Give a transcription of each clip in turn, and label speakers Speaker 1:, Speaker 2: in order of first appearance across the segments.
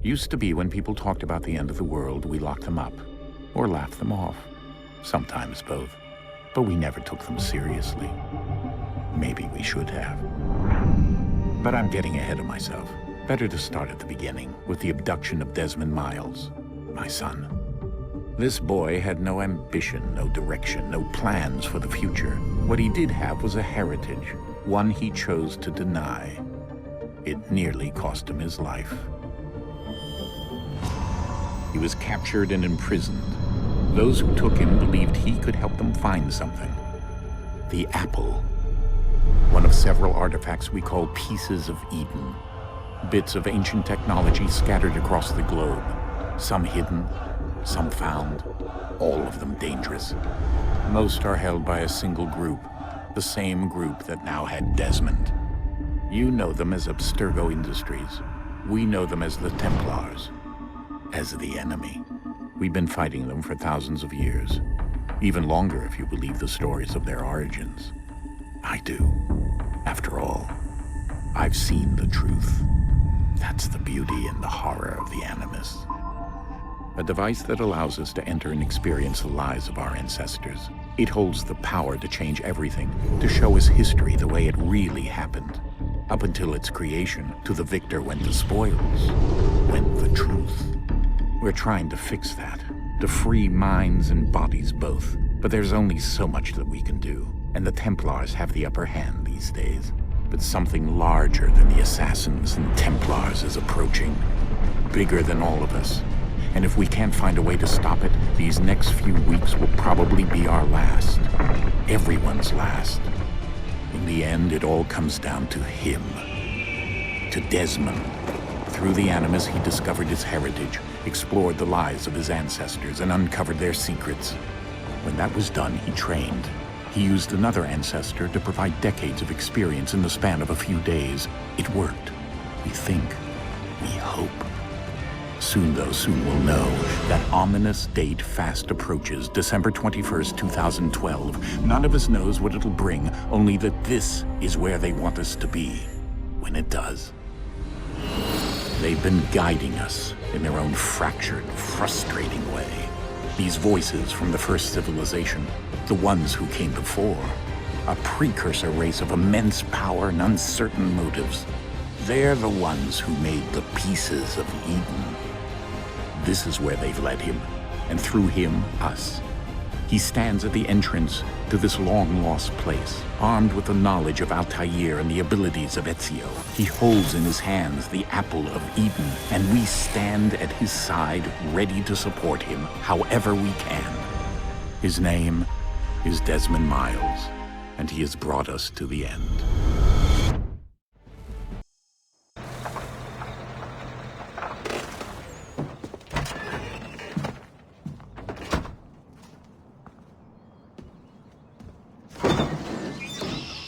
Speaker 1: Used to be when people talked about the end of the world, we locked them up, or laughed them off. Sometimes both. But we never took them seriously. Maybe we should have. But I'm getting ahead of myself. Better to start at the beginning, with the abduction of Desmond Miles, my son. This boy had no ambition, no direction, no plans for the future. What he did have was a heritage, one he chose to deny. It nearly cost him his life. He was captured and imprisoned. Those who took him believed he could help them find something. The apple. One of several artifacts we call pieces of Eden. Bits of ancient technology scattered across the globe. Some hidden, some found, all of them dangerous. Most are held by a single group, the same group that now had Desmond. You know them as Abstergo Industries. We know them as the Templars, as the enemy. We've been fighting them for thousands of years, even longer if you believe the stories of their origins. I do. After all, I've seen the truth. That's the beauty and the horror of the Animus. A device that allows us to enter and experience the lives of our ancestors. It holds the power to change everything, to show us history the way it really happened. Up until its creation, to the victor went the spoils, went the truth. We're trying to fix that, to free minds and bodies both. But there's only so much that we can do, and the Templars have the upper hand these days. But something larger than the Assassins and Templars is approaching, bigger than all of us. And if we can't find a way to stop it, these next few weeks will probably be our last. Everyone's last. In the end, it all comes down to him. To Desmond. Through the Animus, he discovered his heritage, explored the lives of his ancestors, and uncovered their secrets. When that was done, he trained. He used another ancestor to provide decades of experience in the span of a few days. It worked. We think. We hope. Soon we'll know. That ominous date fast approaches, December 21st, 2012. None of us knows what it'll bring, only that this is where they want us to be, when it does. They've been guiding us in their own fractured, frustrating way. These voices from the first civilization, the ones who came before, a precursor race of immense power and uncertain motives. They're the ones who made the pieces of Eden. This is where they've led him, and through him, us. He stands at the entrance to this long-lost place, armed with the knowledge of Altair and the abilities of Ezio. He holds in his hands the apple of Eden, and we stand at his side, ready to support him however we can. His name is Desmond Miles, and he has brought us to the end.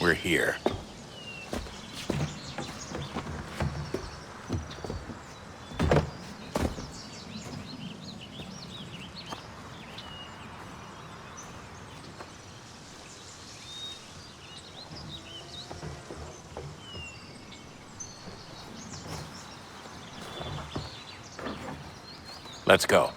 Speaker 1: We're here. Let's go.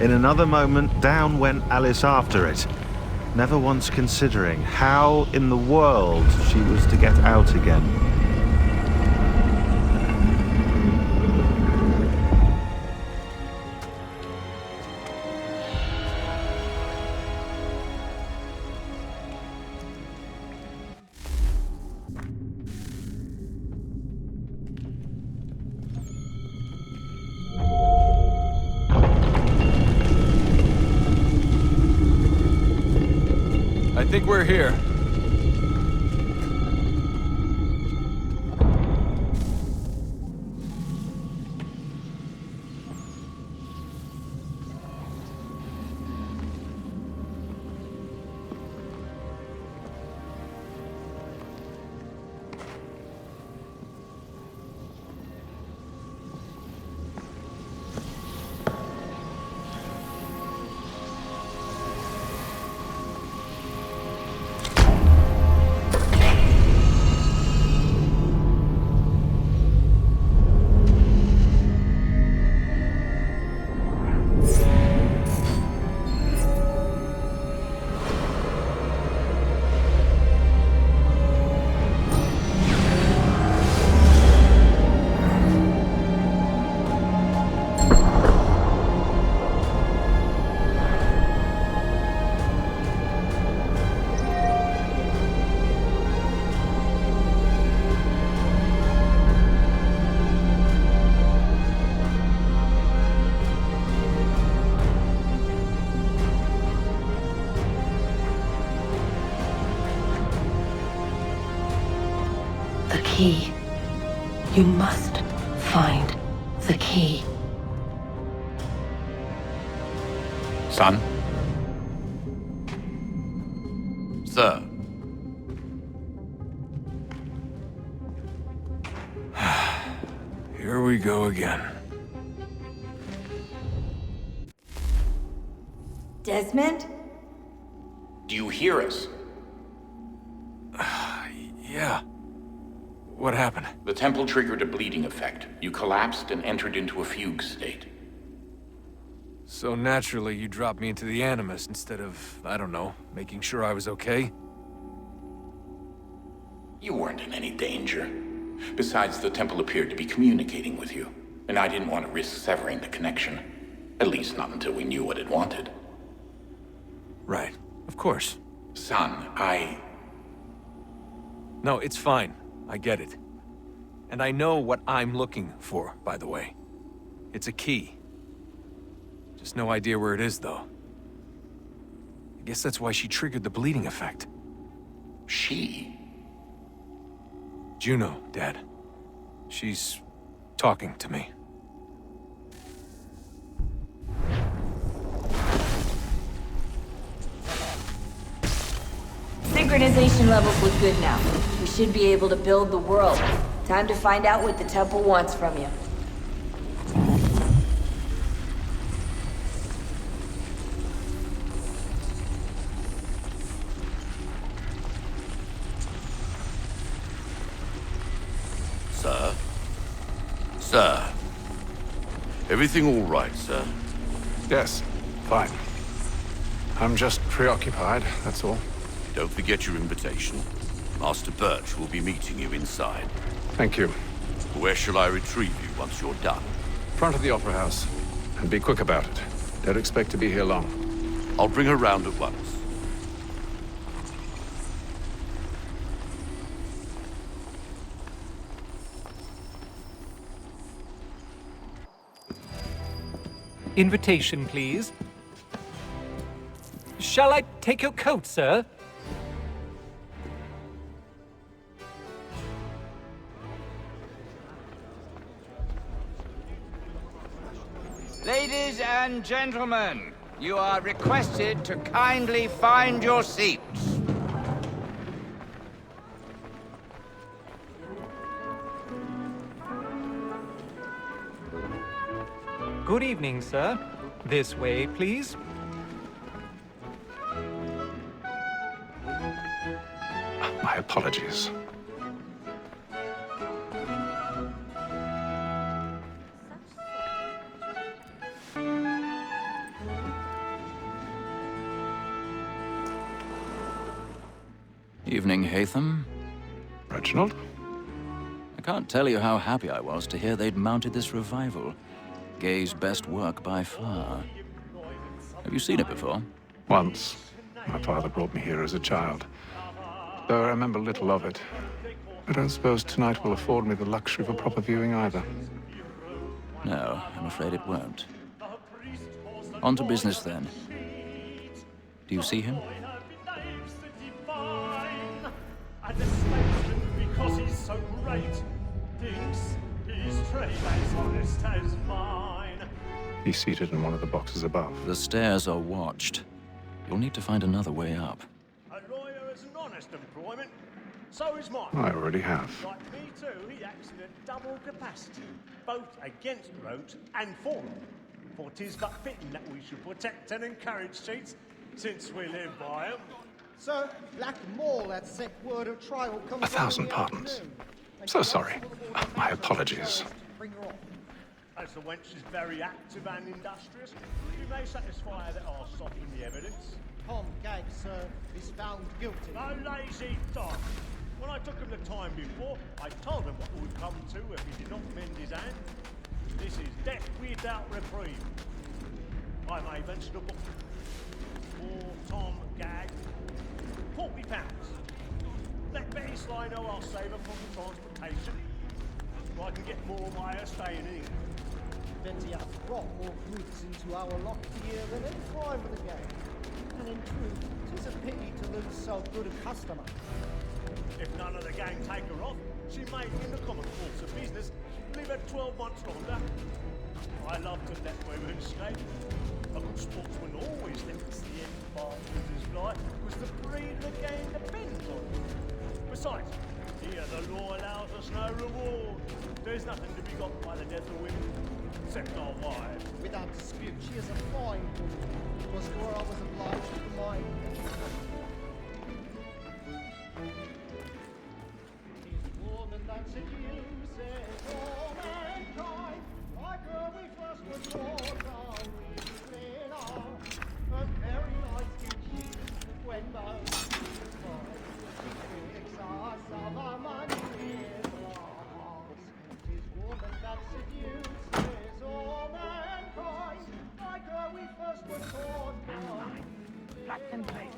Speaker 2: In another moment, down went Alice after it, never once considering how in the world she was to get out again.
Speaker 3: I think we're here. key. You must find the key.
Speaker 1: Son?
Speaker 4: Sir.
Speaker 5: Here we go again.
Speaker 6: Desmond?
Speaker 1: Do you hear us?
Speaker 5: Yeah. What happened?
Speaker 1: The temple triggered a bleeding effect. You collapsed and entered into a fugue state.
Speaker 5: So naturally, you dropped me into the Animus instead of, I don't know, making sure I was okay?
Speaker 1: You weren't in any danger. Besides, the temple appeared to be communicating with you, and I didn't want to risk severing the connection. At least not until we knew what it wanted.
Speaker 5: Right. Of course.
Speaker 1: Son,
Speaker 5: No, it's fine. I get it. And I know what I'm looking for, by the way. It's a key. Just no idea where it is, though. I guess that's why she triggered the bleeding effect.
Speaker 1: She?
Speaker 5: Juno, Dad. She's talking to me.
Speaker 6: Synchronization levels look good now. We should be able to build the world. Time to find out what the temple wants from you.
Speaker 4: Sir? Sir? Everything all right, sir?
Speaker 7: Yes, fine. I'm just preoccupied, that's all.
Speaker 4: Don't forget your invitation. Master Birch will be meeting you inside.
Speaker 7: Thank you.
Speaker 4: Where shall I retrieve you once you're done?
Speaker 7: Front of the Opera House. And be quick about it. Don't expect to be here long.
Speaker 4: I'll bring her round at once.
Speaker 8: Invitation, please. Shall I take your coat, sir?
Speaker 9: Ladies and gentlemen, you are requested to kindly find your seats.
Speaker 8: Good evening, sir. This way, please.
Speaker 7: My apologies.
Speaker 10: Evening, Hatham.
Speaker 7: Reginald?
Speaker 10: I can't tell you how happy I was to hear they'd mounted this revival. Gay's best work by far. Have you seen it before?
Speaker 7: Once. My father brought me here as a child. Though I remember little of it. I don't suppose tonight will afford me the luxury of a proper viewing either.
Speaker 10: No, I'm afraid it won't. On to business, then. Do you see him?
Speaker 11: Because he's so great, thinks his trade as honest as mine.
Speaker 7: He's seated in one of the boxes above.
Speaker 10: The stairs are watched. You'll need to find another way up.
Speaker 11: A lawyer is an honest employment, so is mine.
Speaker 7: I already have.
Speaker 11: Like me too, he acts in a double capacity, both against rogues and for them. For 'tis but fitting that we should protect and encourage cheats, since we live by 'em.
Speaker 12: Sir, Black Mall had sent word of trial comes
Speaker 7: 1,000 pardons. So sorry. My apologies.
Speaker 12: Bring her on.
Speaker 11: As the wench is very active and industrious, we may satisfy her that I'll soften the evidence.
Speaker 12: Tom Gag, sir, is found guilty.
Speaker 11: No lazy dog. When I took him the time before, I told him what would come to if he did not mend his hand. This is death without reprieve. I may venture to book for Tom Gag. £40. Let Betty Sly know I'll save her from the transportation. So I can get more of my staying in England.
Speaker 12: Betty has brought more goods into our lot here than any crime of the game. And in truth, 'tis a pity to lose so good a customer.
Speaker 11: If none of the gang take her off, she may, in the common course of business, live at 12 months longer. I love to let women skate. A good sportsman always lets the end bastards fly, because the breed of the game depends on it. Besides, here the law allows us no reward. There's nothing to be got by the death of women, except our wives.
Speaker 12: Without dispute, she is a fine woman. It was to her I was obliged to mine. This woman that seduces all mankind, like her we first were taught how we clean our, a very nice skin when most people tricks us of our money with loss. This woman that seduces all mankind, like her we first were taught how
Speaker 13: Black and white.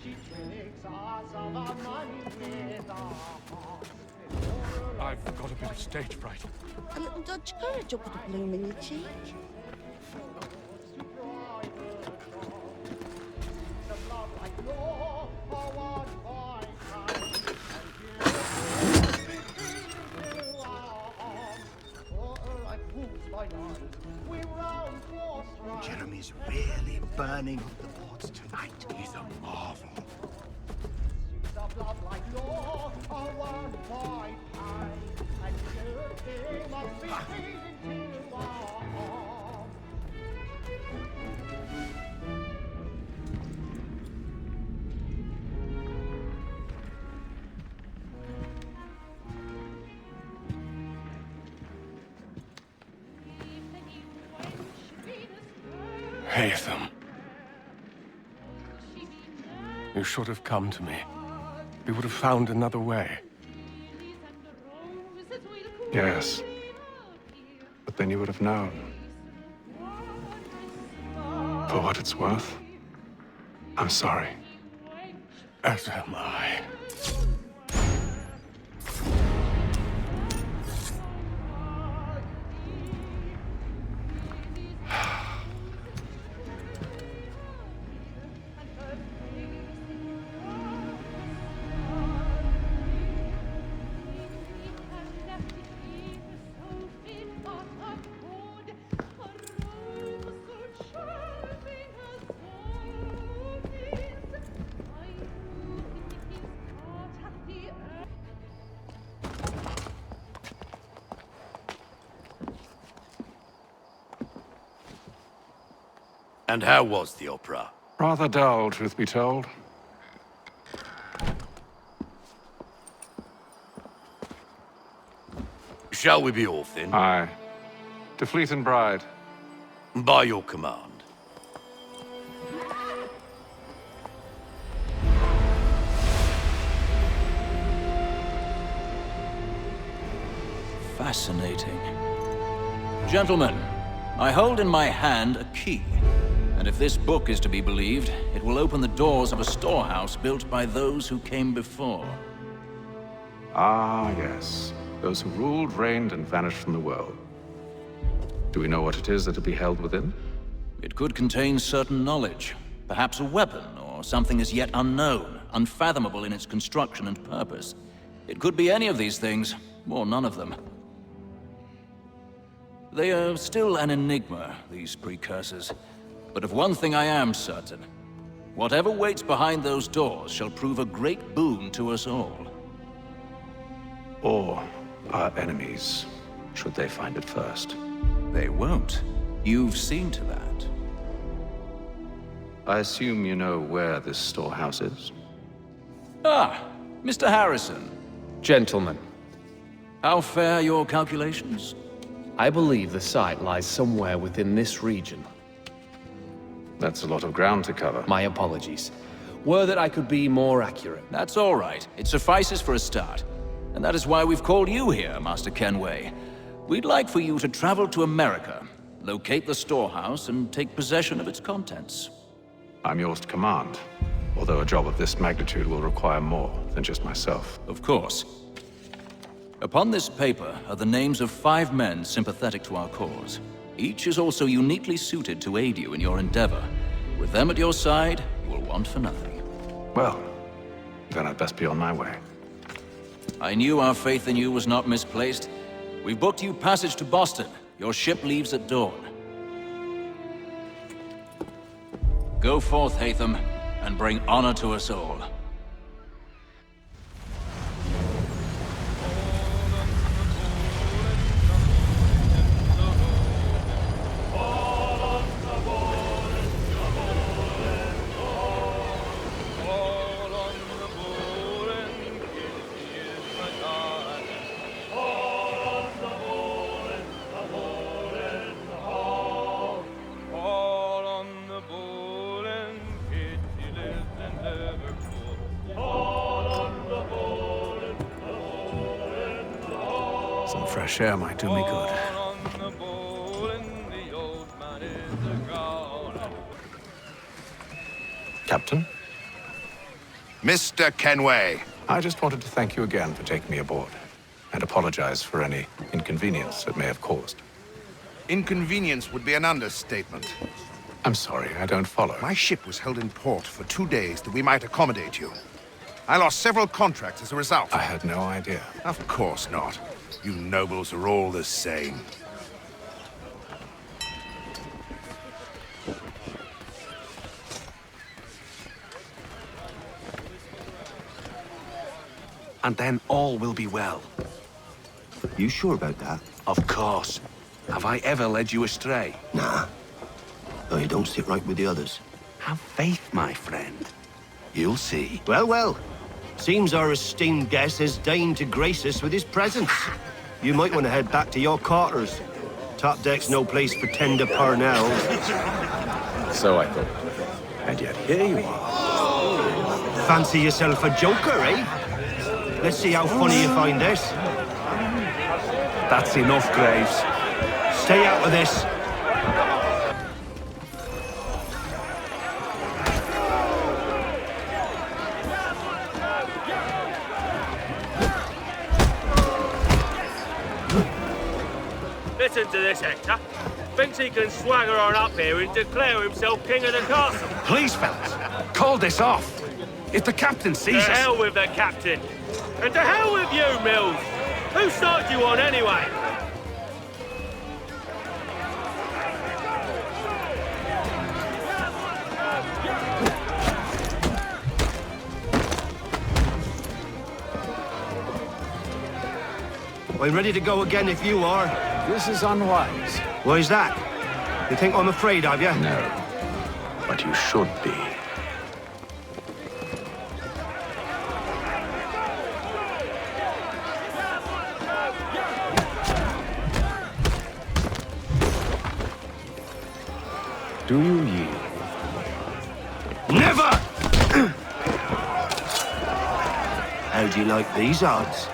Speaker 12: she tricks us of our money with loss.
Speaker 7: I've got a bit of stage fright.
Speaker 13: A little Dutch courage will put a bloom in your cheek.
Speaker 14: Jeremy's really burning up the boards tonight. He's a marvel.
Speaker 7: Haytham. You should have come to me. We would have found another way. Yes. But then you would have known. For what it's worth, I'm sorry. As am I.
Speaker 4: And how was the opera?
Speaker 7: Rather dull, truth be told.
Speaker 4: Shall we be off then?
Speaker 7: Aye. To Fleet and Bride.
Speaker 4: By your command.
Speaker 10: Fascinating. Gentlemen, I hold in my hand a key. And if this book is to be believed, it will open the doors of a storehouse built by those who came before.
Speaker 7: Ah, yes. Those who ruled, reigned, and vanished from the world. Do we know what it is that will be held within?
Speaker 10: It could contain certain knowledge. Perhaps a weapon, or something as yet unknown, unfathomable in its construction and purpose. It could be any of these things, or none of them. They are still an enigma, these precursors. But of one thing I am certain. Whatever waits behind those doors shall prove a great boon to us all.
Speaker 7: Or our enemies, should they find it first.
Speaker 10: They won't. You've seen to that.
Speaker 7: I assume you know where this storehouse is?
Speaker 10: Ah, Mr. Harrison.
Speaker 15: Gentlemen.
Speaker 10: How fare your calculations?
Speaker 15: I believe the site lies somewhere within this region.
Speaker 7: That's a lot of ground to cover.
Speaker 15: My apologies. Were that I could be more accurate.
Speaker 10: That's all right. It suffices for a start. And that is why we've called you here, Master Kenway. We'd like for you to travel to America, locate the storehouse, and take possession of its contents.
Speaker 7: I'm yours to command, although a job of this magnitude will require more than just myself.
Speaker 10: Of course. Upon this paper are the names of 5 men sympathetic to our cause. Each is also uniquely suited to aid you in your endeavor. With them at your side, you will want for nothing.
Speaker 7: Well, then I'd best be on my way.
Speaker 10: I knew our faith in you was not misplaced. We've booked you passage to Boston. Your ship leaves at dawn. Go forth, Hatham, and bring honor to us all.
Speaker 7: Some fresh air might do me good. Captain?
Speaker 4: Mr. Kenway.
Speaker 7: I just wanted to thank you again for taking me aboard, and apologize for any inconvenience it may have caused.
Speaker 4: Inconvenience would be an understatement.
Speaker 7: I'm sorry, I don't follow.
Speaker 4: My ship was held in port for 2 days that we might accommodate you. I lost several contracts as a result.
Speaker 7: I had no idea.
Speaker 4: Of course not. You nobles are all the same.
Speaker 16: And then all will be well.
Speaker 14: You sure about that?
Speaker 16: Of course. Have I ever led you astray?
Speaker 14: Nah. No, you don't sit right with the others.
Speaker 16: Have faith, my friend. You'll see.
Speaker 14: Well, well. Seems our esteemed guest has deigned to grace us with his presence. You might want to head back to your quarters. Top deck's no place for tender parnells.
Speaker 7: So I thought. And yet here you are.
Speaker 14: Fancy yourself a joker, eh? Let's see how funny you find this.
Speaker 16: That's enough, Graves.
Speaker 14: Stay out of this.
Speaker 17: Listen to this, Hector. Thinks he can swagger on up here and declare himself king of the castle.
Speaker 16: Please, fellas, call this off. If the captain sees us...
Speaker 17: To hell with the captain. And to hell with you, Mills. Who started you on anyway?
Speaker 14: I'm ready to go again if you are.
Speaker 7: This is unwise.
Speaker 14: Why's that? You think I'm afraid of you?
Speaker 7: No. But you should be. Do you yield?
Speaker 14: Never! How do you like these odds?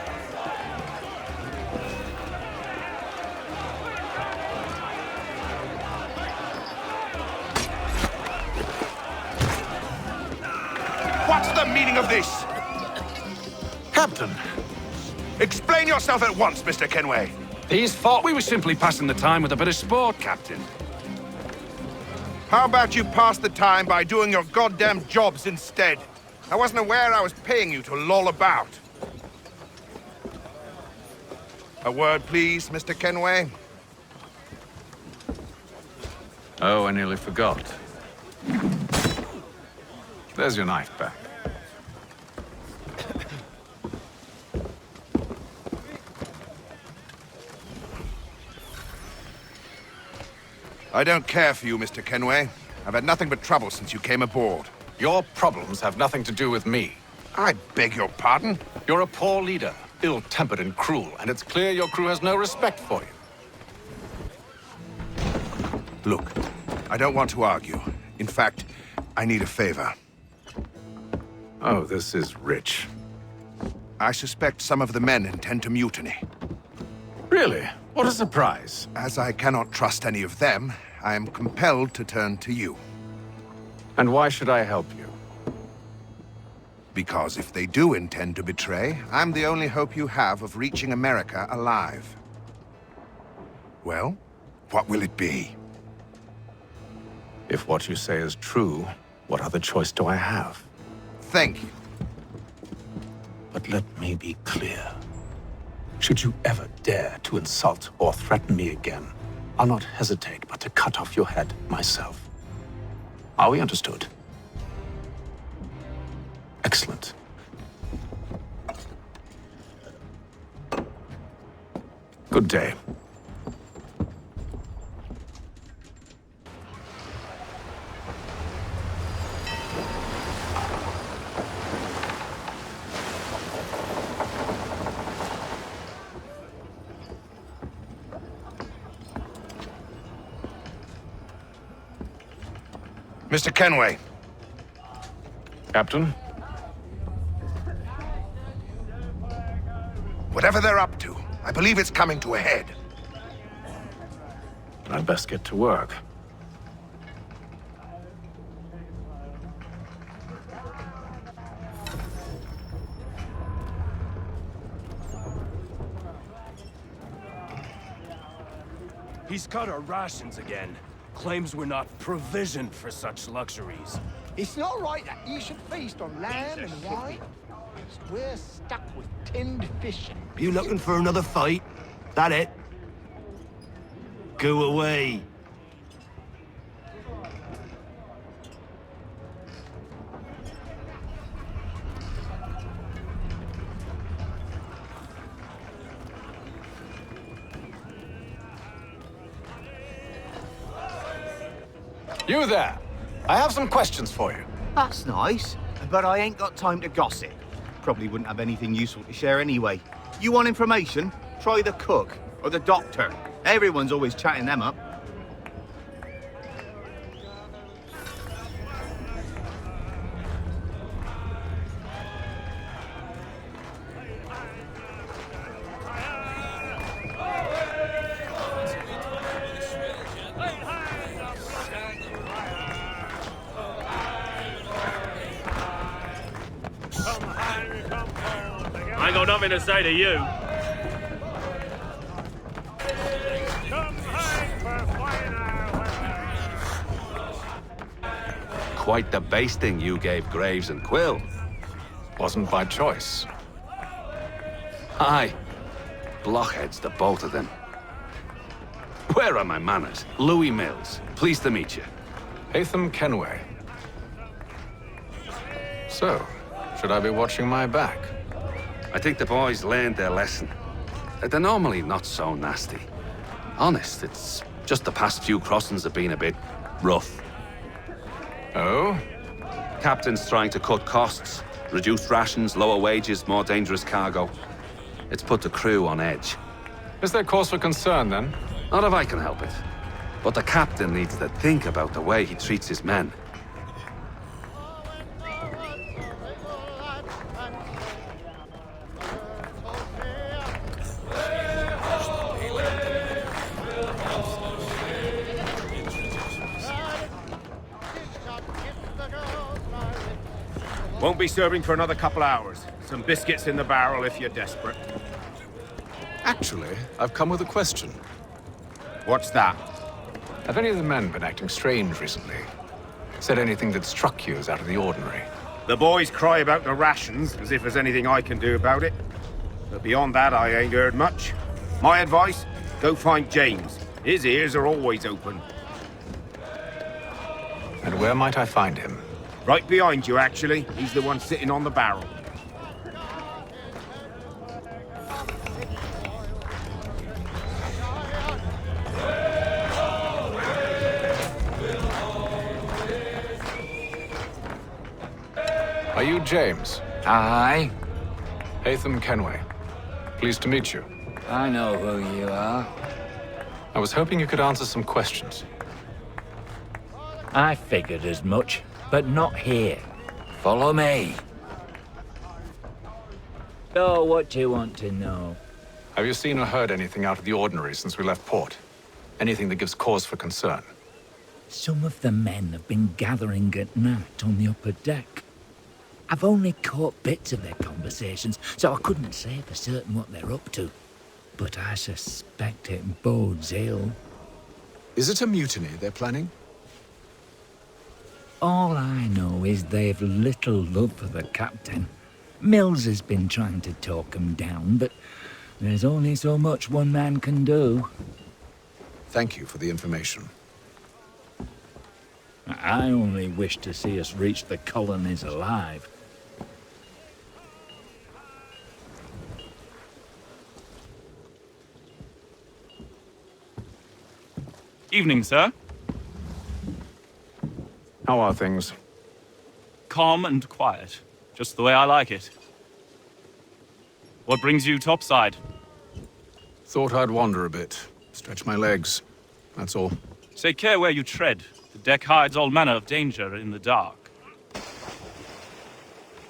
Speaker 4: What's the meaning of this?
Speaker 16: Captain!
Speaker 4: Explain yourself at once, Mr. Kenway.
Speaker 16: He's thought we were simply passing the time with a bit of sport, Captain.
Speaker 4: How about you pass the time by doing your goddamn jobs instead? I wasn't aware I was paying you to loll about. A word, please, Mr. Kenway.
Speaker 7: Oh, I nearly forgot. There's your knife back.
Speaker 4: I don't care for you, Mr. Kenway. I've had nothing but trouble since you came aboard.
Speaker 7: Your problems have nothing to do with me.
Speaker 4: I beg your pardon?
Speaker 7: You're a poor leader, ill-tempered and cruel, and it's clear your crew has no respect for you.
Speaker 4: Look, I don't want to argue. In fact, I need a favor.
Speaker 7: Oh, this is rich.
Speaker 4: I suspect some of the men intend to mutiny.
Speaker 7: Really? What a surprise.
Speaker 4: As I cannot trust any of them, I am compelled to turn to you.
Speaker 7: And why should I help you?
Speaker 4: Because if they do intend to betray, I'm the only hope you have of reaching America alive. Well, what will it be?
Speaker 7: If what you say is true, What other choice do I have?
Speaker 4: Thank you.
Speaker 7: But let me be clear. Should you ever dare to insult or threaten me again, I'll not hesitate but to cut off your head myself. Are we understood? Excellent. Good day.
Speaker 4: Mr. Kenway.
Speaker 7: Captain?
Speaker 4: Whatever they're up to, I believe it's coming to a head.
Speaker 7: I'd best get to work.
Speaker 18: He's cut our rations again. Claims we're not provisioned for such luxuries.
Speaker 12: It's not right that you should feast on lamb and wine. We're stuck with tinned fish.
Speaker 14: You looking for another fight? That it? Go away.
Speaker 7: You there! I have some questions for you.
Speaker 19: That's nice, but I ain't got time to gossip. Probably wouldn't have anything useful to share anyway. You want information? Try the cook or the doctor. Everyone's always chatting them up.
Speaker 17: I ain't got nothing to say to you.
Speaker 16: Quite the basting you gave Graves and Quill.
Speaker 7: Wasn't by choice.
Speaker 16: Aye. Blockheads, the both of them. Where are my manners? Louis Mills. Pleased to meet you.
Speaker 7: Hatham Kenway. So, should I be watching my back?
Speaker 16: I think the boys learned their lesson. They're normally not so nasty. Honest, it's just the past few crossings have been a bit rough.
Speaker 7: Oh?
Speaker 16: Captain's trying to cut costs. Reduced rations, lower wages, more dangerous cargo. It's put the crew on edge.
Speaker 7: Is there cause for concern, then?
Speaker 16: Not if I can help it. But the captain needs to think about the way he treats his men.
Speaker 9: Won't be serving for another couple hours. Some biscuits in the barrel if you're desperate.
Speaker 7: Actually, I've come with a question.
Speaker 9: What's that?
Speaker 7: Have any of the men been acting strange recently? Said anything that struck you as out of the ordinary?
Speaker 9: The boys cry about the rations, as if there's anything I can do about it. But beyond that, I ain't heard much. My advice, go find James. His ears are always open.
Speaker 7: And where might I find him?
Speaker 9: Right behind you, actually. He's the one sitting on the barrel.
Speaker 7: Are you James?
Speaker 20: Aye.
Speaker 7: Hatham Kenway. Pleased to meet you.
Speaker 20: I know who you are.
Speaker 7: I was hoping you could answer some questions.
Speaker 20: I figured as much, but not here. Follow me. So, what do you want to know?
Speaker 7: Have you seen or heard anything out of the ordinary since we left port? Anything that gives cause for concern?
Speaker 20: Some of the men have been gathering at night on the upper deck. I've only caught bits of their conversations, so I couldn't say for certain what they're up to. But I suspect it bodes ill.
Speaker 21: Is it a mutiny they're planning?
Speaker 20: All I know is they've little love for the captain. Mills has been trying to talk 'em down, but there's only so much one man can do.
Speaker 7: Thank you for the information.
Speaker 20: I only wish to see us reach the colonies alive.
Speaker 21: Evening, sir.
Speaker 7: How are things?
Speaker 21: Calm and quiet. Just the way I like it. What brings you topside?
Speaker 7: Thought I'd wander a bit. Stretch my legs. That's all.
Speaker 21: Take care where you tread. The deck hides all manner of danger in the dark.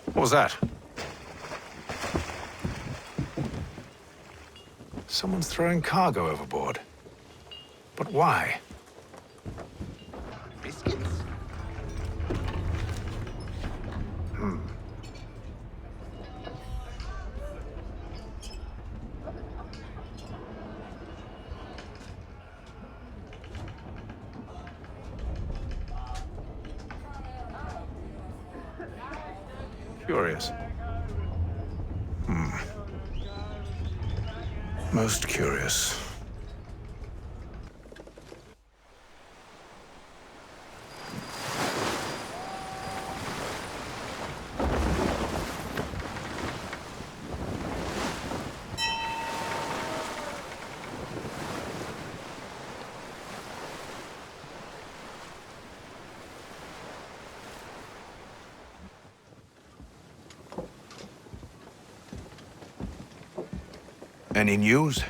Speaker 7: What was that? Someone's throwing cargo overboard. But why?
Speaker 4: Biscuits?
Speaker 7: Curious. Most curious.
Speaker 4: Any news?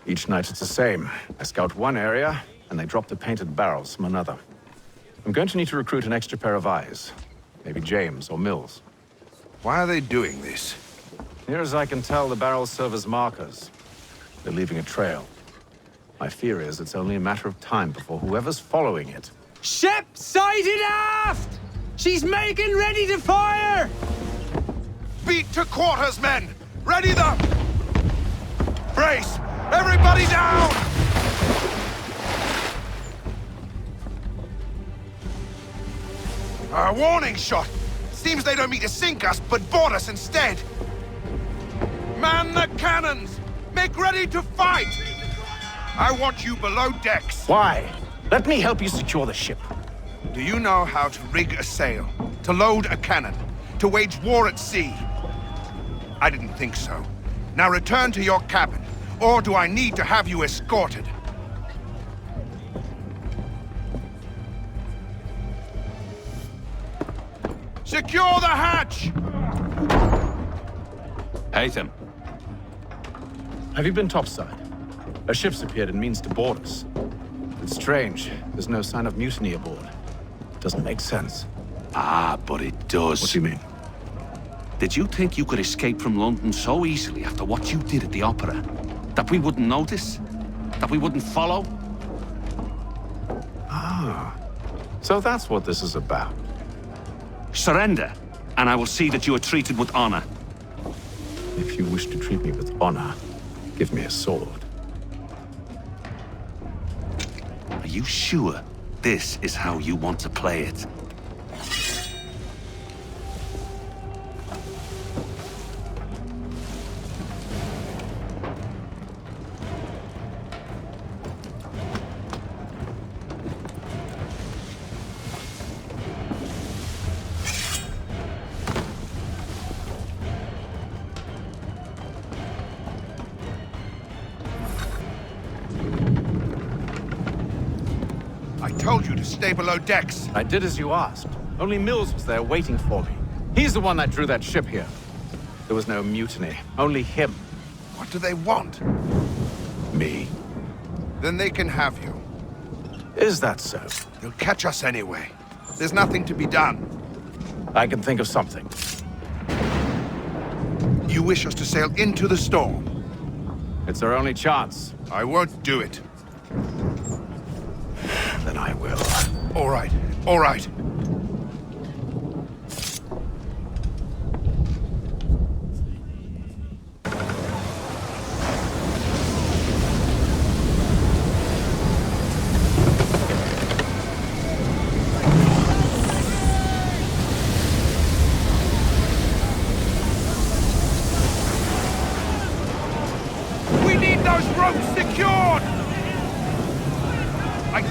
Speaker 7: Each night it's the same. I scout one area, and they drop the painted barrels from another. I'm going to need to recruit an extra pair of eyes. Maybe James or Mills.
Speaker 4: Why are they doing this?
Speaker 7: Near as I can tell, the barrels serve as markers. They're leaving a trail. My fear is it's only a matter of time before whoever's following it.
Speaker 22: Ship sighted aft! She's making ready to fire!
Speaker 4: Beat to quarters, men! Ready the... Brace! Everybody down! A warning shot! Seems they don't mean to sink us, but board us instead! Man the cannons! Make ready to fight! I want you below decks.
Speaker 7: Why? Let me help you secure the ship.
Speaker 4: Do you know how to rig a sail? To load a cannon? To wage war at sea? I didn't think so. Now return to your cabin, or do I need to have you escorted? Secure the hatch!
Speaker 16: Haytham.
Speaker 7: Have you been topside? A ship's appeared and means to board us. It's strange. There's no sign of mutiny aboard. Doesn't make sense.
Speaker 16: Ah, but it does.
Speaker 7: What do you mean?
Speaker 16: Did you think you could escape from London so easily after what you did at the opera? That we wouldn't notice? That we wouldn't follow?
Speaker 7: Ah. So that's what this is about.
Speaker 16: Surrender, and I will see that you are treated with honor.
Speaker 7: If you wish to treat me with honor, give me a sword.
Speaker 16: Are you sure this is how you want to play it?
Speaker 4: I told you to stay below decks.
Speaker 7: I did as you asked. Only Mills was there waiting for me. He's the one that drew that ship here. There was no mutiny, only him.
Speaker 4: What do they want?
Speaker 7: Me.
Speaker 4: Then they can have you.
Speaker 7: Is that so?
Speaker 4: They'll catch us anyway. There's nothing to be done.
Speaker 7: I can think of something.
Speaker 4: You wish us to sail into the storm?
Speaker 7: It's our only chance.
Speaker 4: I won't do it.
Speaker 7: Then I will.
Speaker 4: All right, all right.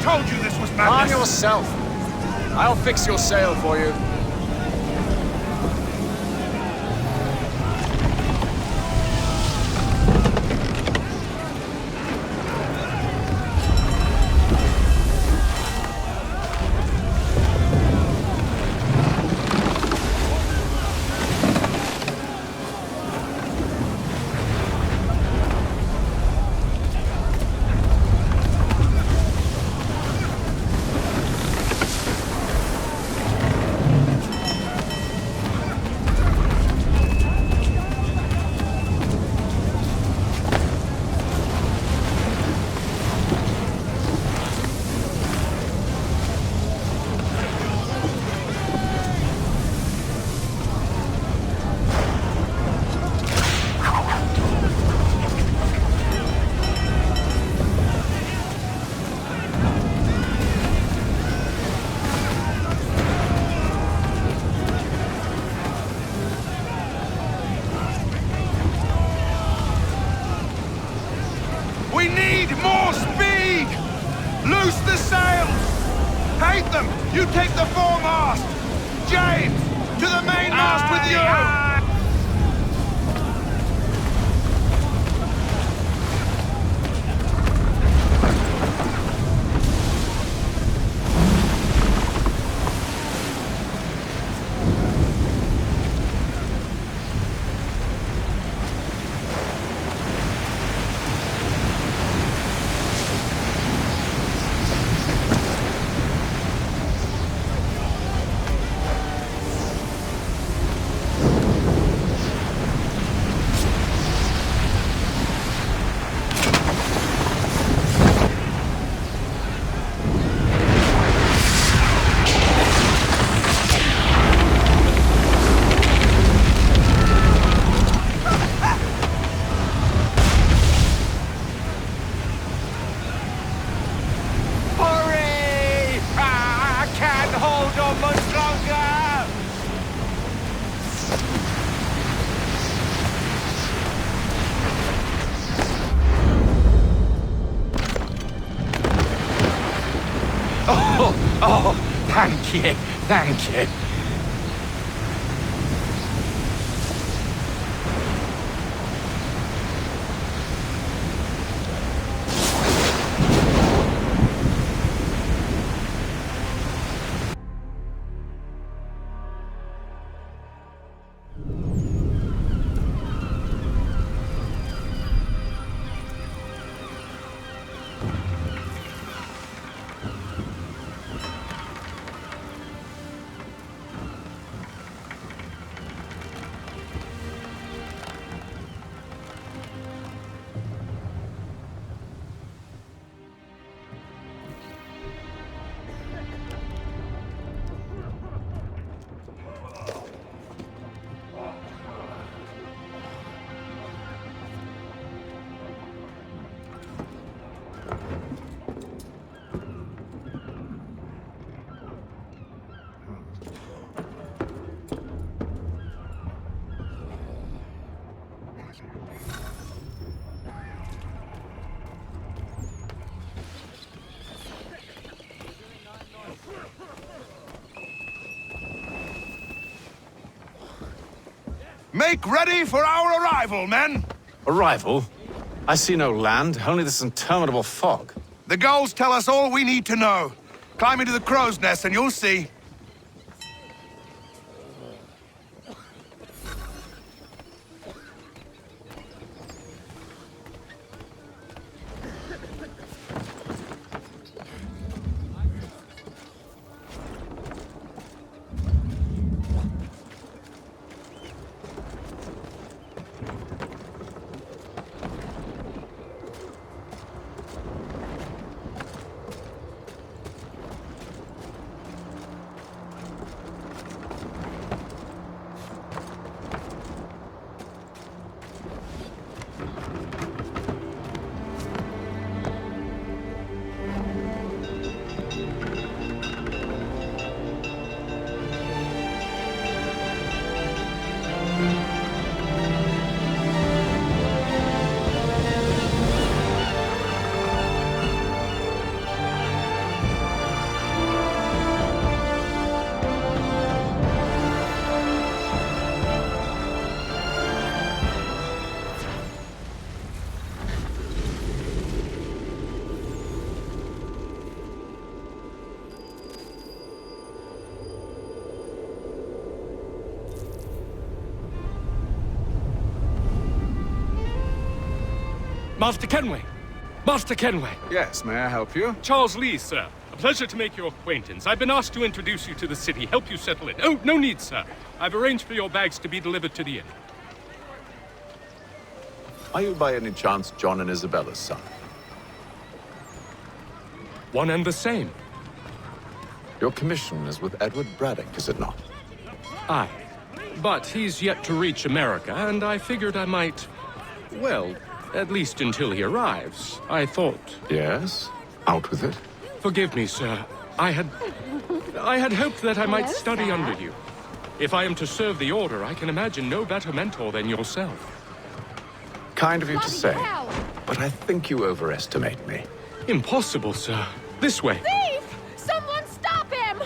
Speaker 4: told you this was
Speaker 18: Calm
Speaker 4: madness!
Speaker 18: yourself. I'll fix your sail for you.
Speaker 4: We need more speed! Loose the sails! Hate them! You take the foremast! James! To the mainmast with you!
Speaker 1: Oh, thank you, thank you.
Speaker 4: Make ready for our arrival, men!
Speaker 9: Arrival? I see no land, only this interminable fog.
Speaker 4: The gulls tell us all we need to know. Climb into the crow's nest and you'll see.
Speaker 18: Master Kenway! Master Kenway!
Speaker 2: Yes, may I help you?
Speaker 18: Charles Lee, sir. A pleasure to make your acquaintance. I've been asked to introduce you to the city, help you settle in. Oh, no need, sir. I've arranged for your bags to be delivered to the inn.
Speaker 2: Are you by any chance John and Isabella's son?
Speaker 18: One and the same.
Speaker 2: Your commission is with Edward Braddock, is it not?
Speaker 18: Aye. But he's yet to reach America, and I figured I might... Well, at least until he arrives, I thought...
Speaker 2: Yes? Out with it.
Speaker 18: Forgive me, sir. I had hoped that I might study under you. If I am to serve the Order, I can imagine no better mentor than yourself.
Speaker 2: Kind of you to say, but I think you overestimate me.
Speaker 18: Impossible, sir. This way.
Speaker 3: Thief! Someone stop him!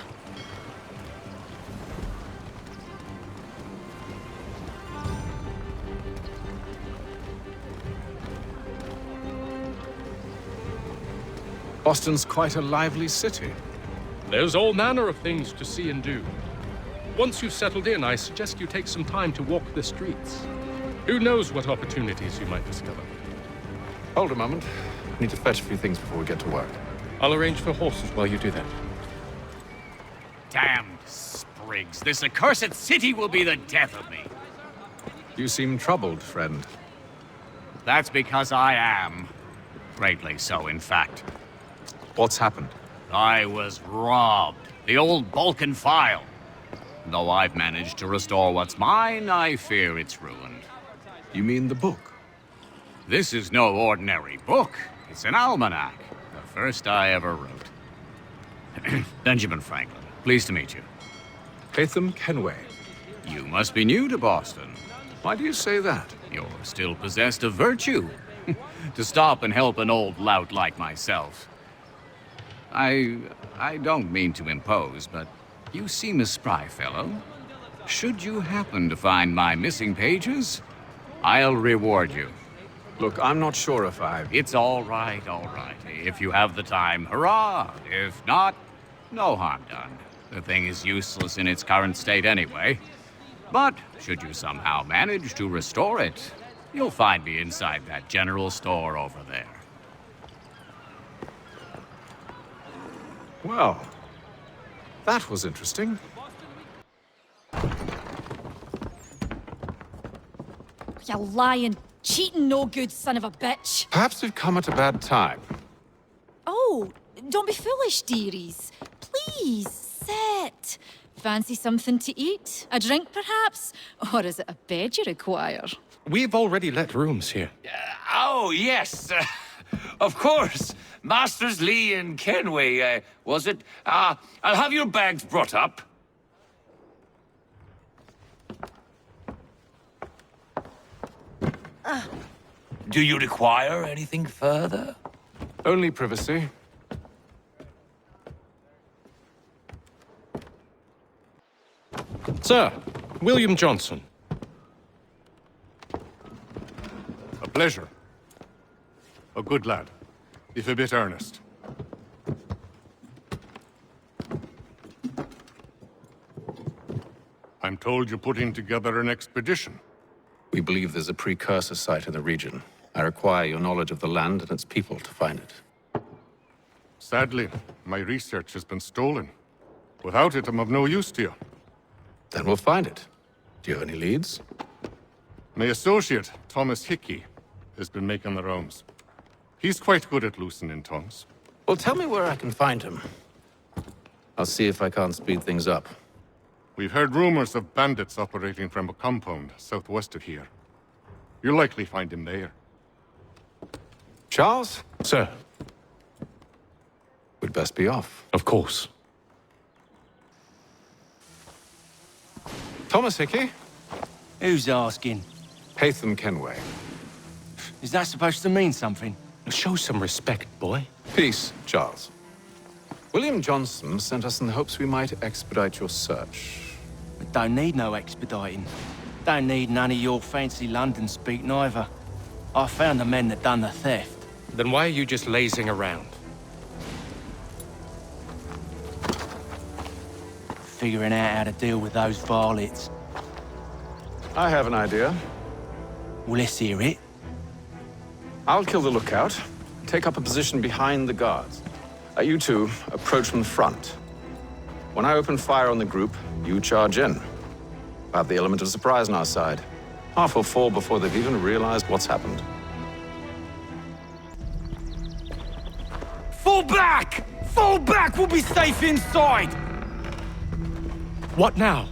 Speaker 2: Boston's quite a lively city.
Speaker 18: There's all manner of things to see and do. Once you've settled in, I suggest you take some time to walk the streets. Who knows what opportunities you might discover.
Speaker 2: Hold a moment. I need to fetch a few things before we get to work.
Speaker 18: I'll arrange for horses while you do that.
Speaker 23: Damned sprigs. This accursed city will be the death of me.
Speaker 2: You seem troubled, friend.
Speaker 23: That's because I am. Greatly so, in fact.
Speaker 2: What's happened?
Speaker 23: I was robbed. The old Balkan file. Though I've managed to restore what's mine, I fear it's ruined.
Speaker 2: You mean the book?
Speaker 23: This is no ordinary book. It's an almanac. The first I ever wrote. Benjamin Franklin, pleased to meet you.
Speaker 2: Haytham Kenway.
Speaker 23: You must be new to Boston.
Speaker 2: Why do you say that?
Speaker 23: You're still possessed of virtue. To stop and help an old lout like myself. I don't mean to impose, but you seem a spry fellow. Should you happen to find my missing pages, I'll reward you.
Speaker 2: Look, I'm not sure if
Speaker 23: It's all right, all right. If you have the time, hurrah! If not, no harm done. The thing is useless in its current state anyway. But should you somehow manage to restore it, you'll find me inside that general store over there.
Speaker 2: Well, that was interesting.
Speaker 3: You lying, cheating, no good son of a bitch.
Speaker 2: Perhaps we've come at a bad time.
Speaker 3: Oh, don't be foolish, dearies. Please, sit. Fancy something to eat? A drink, perhaps? Or is it a bed you require?
Speaker 18: We've already let rooms here.
Speaker 24: Oh, yes. Of course. Masters Lee and Kenway, was it? I'll have your bags brought up. Do you require anything further?
Speaker 2: Only privacy.
Speaker 18: Sir, William Johnson.
Speaker 25: A pleasure. A good lad, if a bit earnest. I'm told you're putting together an expedition.
Speaker 2: We believe there's a precursor site in the region. I require your knowledge of the land and its people to find it.
Speaker 25: Sadly, my research has been stolen. Without it, I'm of no use to you.
Speaker 2: Then we'll find it. Do you have any leads?
Speaker 25: My associate, Thomas Hickey, has been making the rounds. He's quite good at loosening tongues.
Speaker 2: Well, tell me where I can find him. I'll see if I can't speed things up.
Speaker 25: We've heard rumors of bandits operating from a compound southwest of here. You'll likely find him there.
Speaker 2: Charles?
Speaker 18: Sir.
Speaker 2: We'd best be off.
Speaker 18: Of course.
Speaker 2: Thomas Hickey?
Speaker 22: Who's asking?
Speaker 2: Haytham Kenway.
Speaker 22: Is that supposed to mean something?
Speaker 18: Show some respect, boy.
Speaker 2: Peace, Charles. William Johnson sent us in the hopes we might expedite your search.
Speaker 22: We don't need no expediting. Don't need none of your fancy London speak neither. I found the men that done the theft.
Speaker 18: Then why are you just lazing around?
Speaker 22: Figuring out how to deal with those varlets.
Speaker 2: I have an idea.
Speaker 22: Well, let's hear it.
Speaker 5: I'll kill the lookout. Take up a position behind the guards. You two approach from the front. When I open fire on the group, you charge in. I have the element of surprise on our side. Half will fall before they've even realized what's happened.
Speaker 22: Fall back! Fall back! We'll be safe inside!
Speaker 18: What now?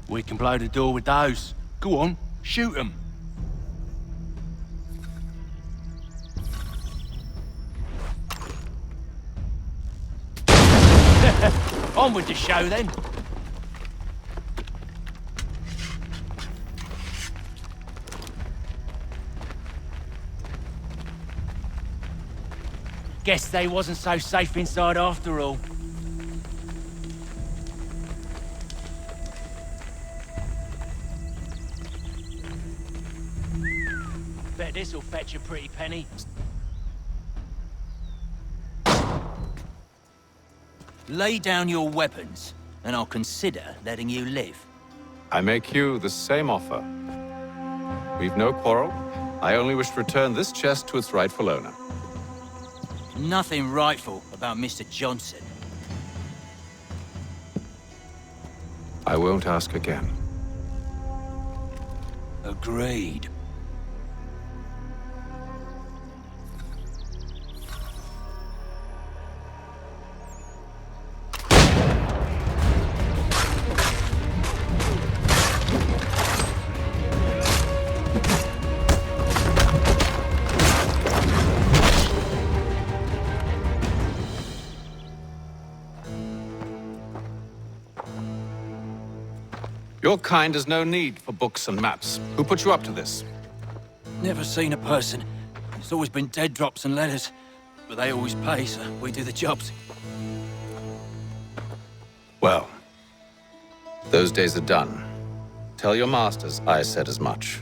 Speaker 22: We can blow the door with those. Go on, shoot them. On with the show, then. Guess they wasn't so safe inside after all. Bet this'll fetch a pretty penny. Lay down your weapons, and I'll consider letting you live.
Speaker 5: I make you the same offer. We've no quarrel. I only wish to return this chest to its rightful owner.
Speaker 22: Nothing rightful about Mr. Johnson.
Speaker 5: I won't ask again.
Speaker 22: Agreed.
Speaker 5: Your kind has no need for books and maps. Who put you up to this?
Speaker 22: Never seen a person. It's always been dead drops and letters. But they always pay, so we do the jobs.
Speaker 5: Well, those days are done. Tell your masters I said as much.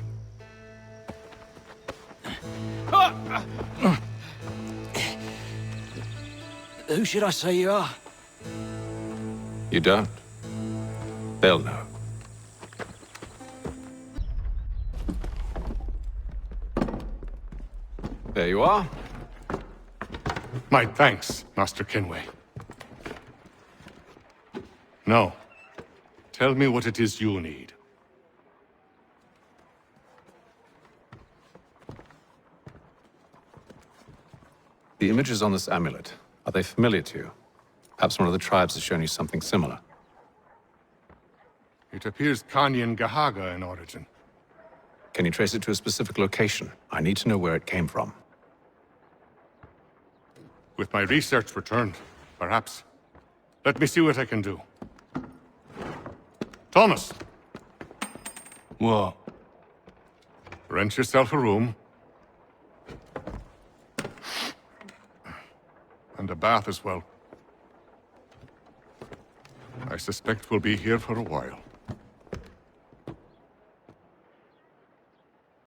Speaker 22: Who should I say you are?
Speaker 5: You don't? They'll know. There you are.
Speaker 25: My thanks, Master Kenway. Now, tell me what it is you need.
Speaker 5: The images on this amulet, are they familiar to you? Perhaps one of the tribes has shown you something similar.
Speaker 25: It appears Kanyan Gahaga in origin.
Speaker 5: Can you trace it to a specific location? I need to know where it came from.
Speaker 25: With my research returned, perhaps. Let me see what I can do. Thomas!
Speaker 22: What?
Speaker 25: Rent yourself a room. And a bath as well. I suspect we'll be here for a while.